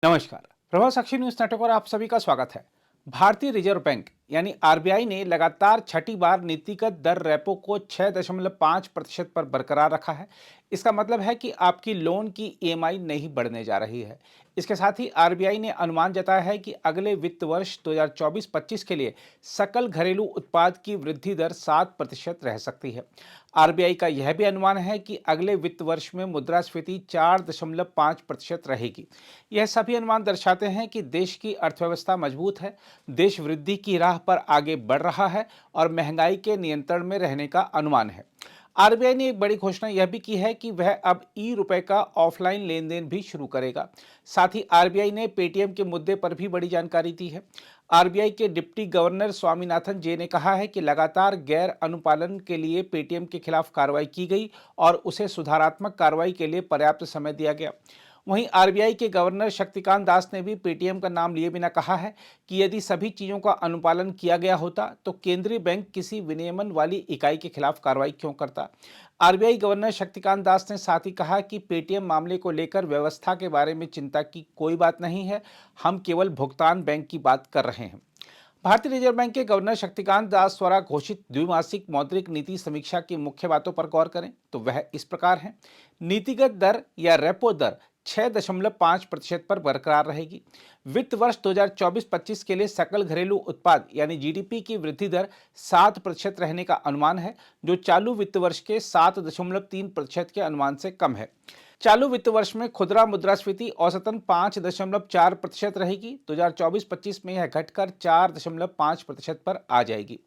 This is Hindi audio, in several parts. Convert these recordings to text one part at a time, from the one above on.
नमस्कार। प्रभाव साक्षी न्यूज नेटवर्क पर आप सभी का स्वागत है। भारतीय रिजर्व बैंक यानी आरबीआई ने लगातार छठी बार नीतिगत दर रेपो को 6.5% पर बरकरार रखा है। इसका मतलब है कि आपकी लोन की ईएमआई नहीं बढ़ने जा रही है। इसके साथ ही आरबीआई ने अनुमान जताया है कि अगले वित्त वर्ष 2024-25 के लिए सकल घरेलू उत्पाद की वृद्धि दर 7% रह सकती है। आरबीआई का यह भी अनुमान है कि अगले वित्त वर्ष में मुद्रास्फीति 4.5% रहेगी। यह सभी अनुमान दर्शाते हैं कि देश की अर्थव्यवस्था मजबूत है, देश वृद्धि की राह पर आगे बढ़ रहा है और महंगाई के नियंत्रण में रहने का अनुमान है। आरबीआई ने एक बड़ी घोषणा यह भी की है कि वह अब ई-रुपए का ऑफलाइन लेन देन भी शुरू करेगा। साथ ही आरबीआई ने पेटीएम के मुद्दे पर भी बड़ी जानकारी दी है। आरबीआई के डिप्टी गवर्नर स्वामीनाथन जे ने कहा है कि लगातार गैर अनुपालन के लिए पेटीएम के खिलाफ कार्रवाई की गई और उसे सुधारात्मक कार्रवाई के लिए पर्याप्त समय दिया गया। वहीं आरबीआई के गवर्नर शक्तिकांत दास ने भी पेटीएम का नाम लिए बिना कहा है कि यदि सभी चीजों का अनुपालन किया गया होता तो केंद्रीय बैंक किसी विनियमन वाली इकाई के खिलाफ कार्रवाई क्यों करता। आरबीआई गवर्नर शक्तिकांत दास ने साथ ही कहा कि पेटीएम मामले को लेकर व्यवस्था के बारे में चिंता की कोई बात नहीं है, हम केवल भुगतान बैंक की बात कर रहे हैं। भारतीय रिजर्व बैंक के गवर्नर शक्तिकांत दास द्वारा घोषित द्विमासिक मौद्रिक नीति समीक्षा की मुख्य बातों पर गौर करें तो वह इस प्रकार है। नीतिगत दर या रेपो दर 6.5% पर बरकरार रहेगी। वित्त वर्ष 2024-25 के लिए सकल घरेलू उत्पाद यानी जीडीपी की वृद्धि दर 7% रहने का अनुमान है, जो चालू वित्त वर्ष के 7.3% के अनुमान से कम है। चालू वित्त वर्ष में खुदरा मुद्रास्फीति औसतन 5.4% रहेगी। 2024-25 में यह घटकर 4.5% पर आ जाएगी।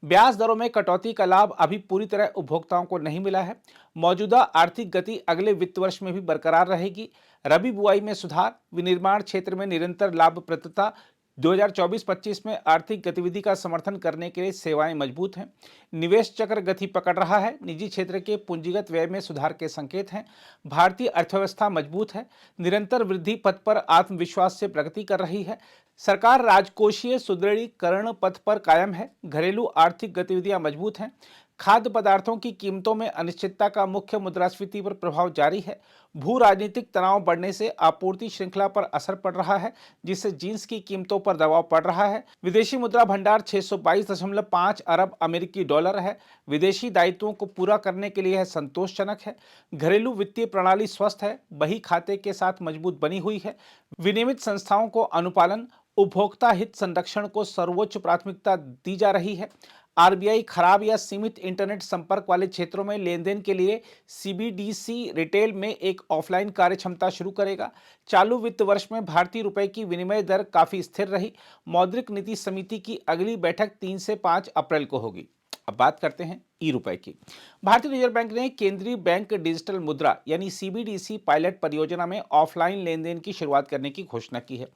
ब्याज दरों में कटौती का लाभ अभी पूरी तरह उपभोक्ताओं को नहीं मिला है। मौजूदा आर्थिक गति अगले वित्त वर्ष में भी बरकरार रहेगी। रबी बुआई में सुधार, विनिर्माण क्षेत्र में निरंतर लाभप्रदता, 2024-25 में आर्थिक गतिविधि का समर्थन करने के लिए सेवाएं मजबूत हैं। निवेश चक्र गति पकड़ रहा है। निजी क्षेत्र के पूंजीगत व्यय में सुधार के संकेत हैं। भारतीय अर्थव्यवस्था मजबूत है, निरंतर वृद्धि पथ पर आत्मविश्वास से प्रगति कर रही है। सरकार राजकोषीय सुदृढ़ीकरण पथ पर कायम है। घरेलू आर्थिक गतिविधियां मजबूत हैं। खाद्य पदार्थों की कीमतों में अनिश्चितता का मुख्य मुद्रास्फीति पर प्रभाव जारी है। भू राजनीतिक तनाव बढ़ने से आपूर्ति श्रृंखला पर असर पड़ रहा है, जिससे जींस की कीमतों पर दबाव पड़ रहा है। विदेशी मुद्रा भंडार 622.5 अरब अमेरिकी डॉलर है। विदेशी दायित्वों को पूरा करने के लिए यह संतोषजनक है। घरेलू वित्तीय प्रणाली स्वस्थ है, बही खाते के साथ मजबूत बनी हुई है। विनियमित संस्थाओं को अनुपालन, उपभोक्ता हित संरक्षण को सर्वोच्च प्राथमिकता दी जा रही है। आरबीआई खराब या सीमित इंटरनेट संपर्क वाले क्षेत्रों में लेनदेन के लिए सीबीडीसी रिटेल में एक ऑफलाइन कार्यक्षमता शुरू करेगा। चालू वित्त वर्ष में भारतीय रुपए की विनिमय दर काफी स्थिर रही। मौद्रिक नीति समिति की अगली बैठक 3 से 5 अप्रैल को होगी। अब बात करते हैं ई रुपए की। भारतीय रिजर्व बैंक ने केंद्रीय बैंक डिजिटल मुद्रा यानी सीबीडीसी पायलट परियोजना में ऑफलाइन लेनदेन की शुरुआत करने की घोषणा की है।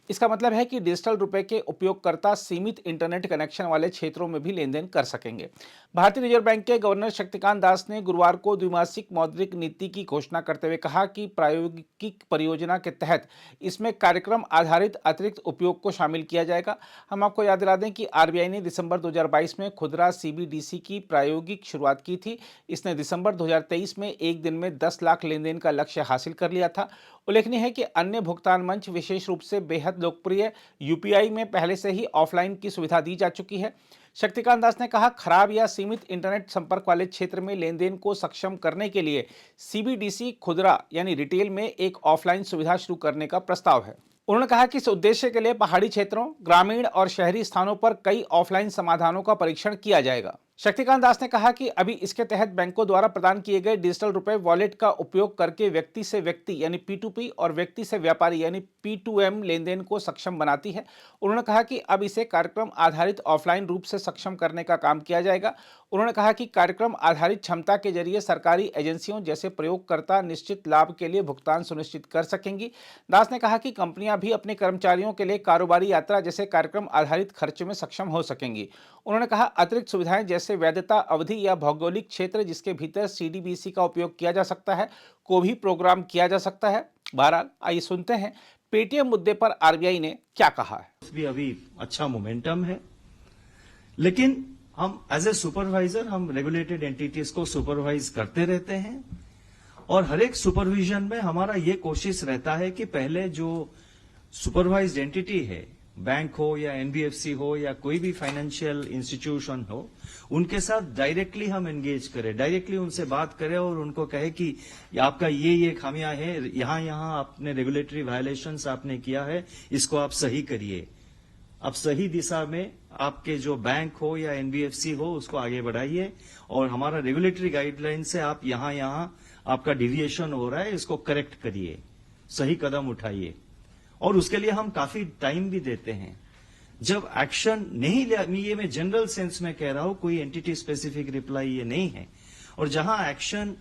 इसका मतलब है कि डिजिटल रुपए के उपयोगकर्ता सीमित इंटरनेट कनेक्शन वाले क्षेत्रों में भी लेनदेन कर सकेंगे। भारतीय रिजर्व बैंक के गवर्नर शक्तिकांत दास ने गुरुवार को द्विमासिक मौद्रिक नीति की घोषणा करते हुए कहा कि प्रायोगिक परियोजना के तहत इसमें कार्यक्रम आधारित अतिरिक्त उपयोग को शामिल किया जाएगा। हम आपको याद दिला दें कि आरबीआई ने दिसंबर 2022 में खुदरा सीबीडीसी की प्रायोगिक शुरुआत की थी। इसने दिसंबर 2023 में एक दिन में 10 लाख लेनदेन का लक्ष्य हासिल कर लिया था। उल्लेखनीय है कि अन्य भुगतान मंच, विशेष रूप से बेहद लोकप्रिय यूपीआई में पहले से ही ऑफलाइन की सुविधा दी जा चुकी है। शक्तिकांत दास ने कहा, खराब या सीमित इंटरनेट संपर्क वाले क्षेत्र में लेनदेन को सक्षम करने के लिए सीबीडीसी खुदरा यानी रिटेल में एक ऑफलाइन सुविधा शुरू करने का प्रस्ताव है। उन्होंने कहा कि इस उद्देश्य के लिए पहाड़ी क्षेत्रों, ग्रामीण और शहरी स्थानों पर कई ऑफलाइन समाधानों का परीक्षण किया जाएगा। शक्तिकांत दास ने कहा कि अभी इसके तहत बैंकों द्वारा प्रदान किए गए डिजिटल रुपए वॉलेट का उपयोग करके व्यक्ति से व्यक्ति यानी P2P और व्यक्ति से व्यापारी यानी P2M लेनदेन को सक्षम बनाती है। उन्होंने कहा कि अब इसे कार्यक्रम आधारित ऑफलाइन रूप से सक्षम करने का काम किया जाएगा। उन्होंने कहा कि कार्यक्रम आधारित क्षमता के जरिए सरकारी एजेंसियों जैसे प्रयोगकर्ता निश्चित लाभ के लिए भुगतान सुनिश्चित कर सकेंगी। दास ने कहा कि कंपनियां भी अपने कर्मचारियों के लिए कारोबारी यात्रा जैसे कार्यक्रम आधारित खर्च में सक्षम हो सकेंगी। उन्होंने कहा, अतिरिक्त सुविधाएं जैसे वैधता अवधि या भौगोलिक क्षेत्र जिसके भीतर सीडीबीसी का उपयोग किया जा सकता है को भी प्रोग्राम किया जा सकता है। बहरहाल आइए सुनते हैं पेटीएम मुद्दे पर आरबीआई ने क्या कहा है। भी अभी अच्छा मोमेंटम है, लेकिन हम एज ए सुपरवाइजर हम रेगुलेटेड एंटिटीज को सुपरवाइज करते रहते हैं और हर एक सुपरविजन में हमारा ये कोशिश रहता है कि पहले जो सुपरवाइज्ड एंटिटी है, बैंक हो या एनबीएफसी हो या कोई भी फाइनेंशियल इंस्टीट्यूशन हो, उनके साथ डायरेक्टली हम एंगेज करें, डायरेक्टली उनसे बात करें और उनको कहे कि आपका ये खामियां है, यहां आपने रेगुलेटरी वायलेशंस आपने किया है, इसको आप सही करिए। अब सही दिशा में आपके जो बैंक हो या एनबीएफसी हो उसको आगे बढ़ाइए और हमारा रेगुलेटरी गाइडलाइन से आप यहां आपका डिविएशन हो रहा है, इसको करेक्ट करिए, सही कदम उठाइए। और उसके लिए हम काफी टाइम भी देते हैं। जब एक्शन नहीं लिया, ये मैं जनरल सेंस में कह रहा हूं, कोई एंटिटी स्पेसिफिक रिप्लाई ये नहीं है, और जहां एक्शन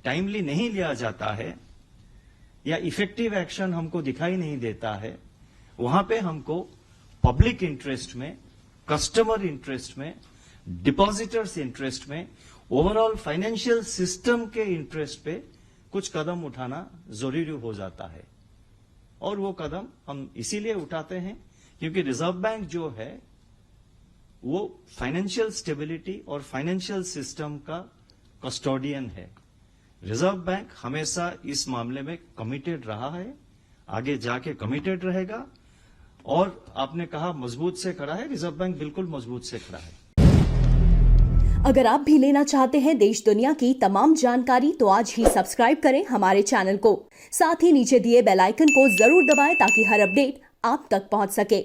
टाइमली नहीं लिया जाता है या इफेक्टिव एक्शन हमको दिखाई नहीं देता है, वहां पे हमको पब्लिक इंटरेस्ट में, कस्टमर इंटरेस्ट में, डिपॉजिटर्स इंटरेस्ट में, ओवरऑल फाइनेंशियल सिस्टम के इंटरेस्ट पे कुछ कदम उठाना जरूरी हो जाता है। और वो कदम हम इसीलिए उठाते हैं क्योंकि रिजर्व बैंक जो है वो फाइनेंशियल स्टेबिलिटी और फाइनेंशियल सिस्टम का कस्टोडियन है। रिजर्व बैंक हमेशा इस मामले में कमिटेड रहा है, आगे जाके कमिटेड रहेगा। और आपने कहा मजबूत से खड़ा है, रिजर्व बैंक बिल्कुल मजबूत से खड़ा है। अगर आप भी लेना चाहते हैं देश दुनिया की तमाम जानकारी तो आज ही सब्सक्राइब करें हमारे चैनल को। साथ ही नीचे दिए बेल आइकन को जरूर दबाएं ताकि हर अपडेट आप तक पहुंच सके।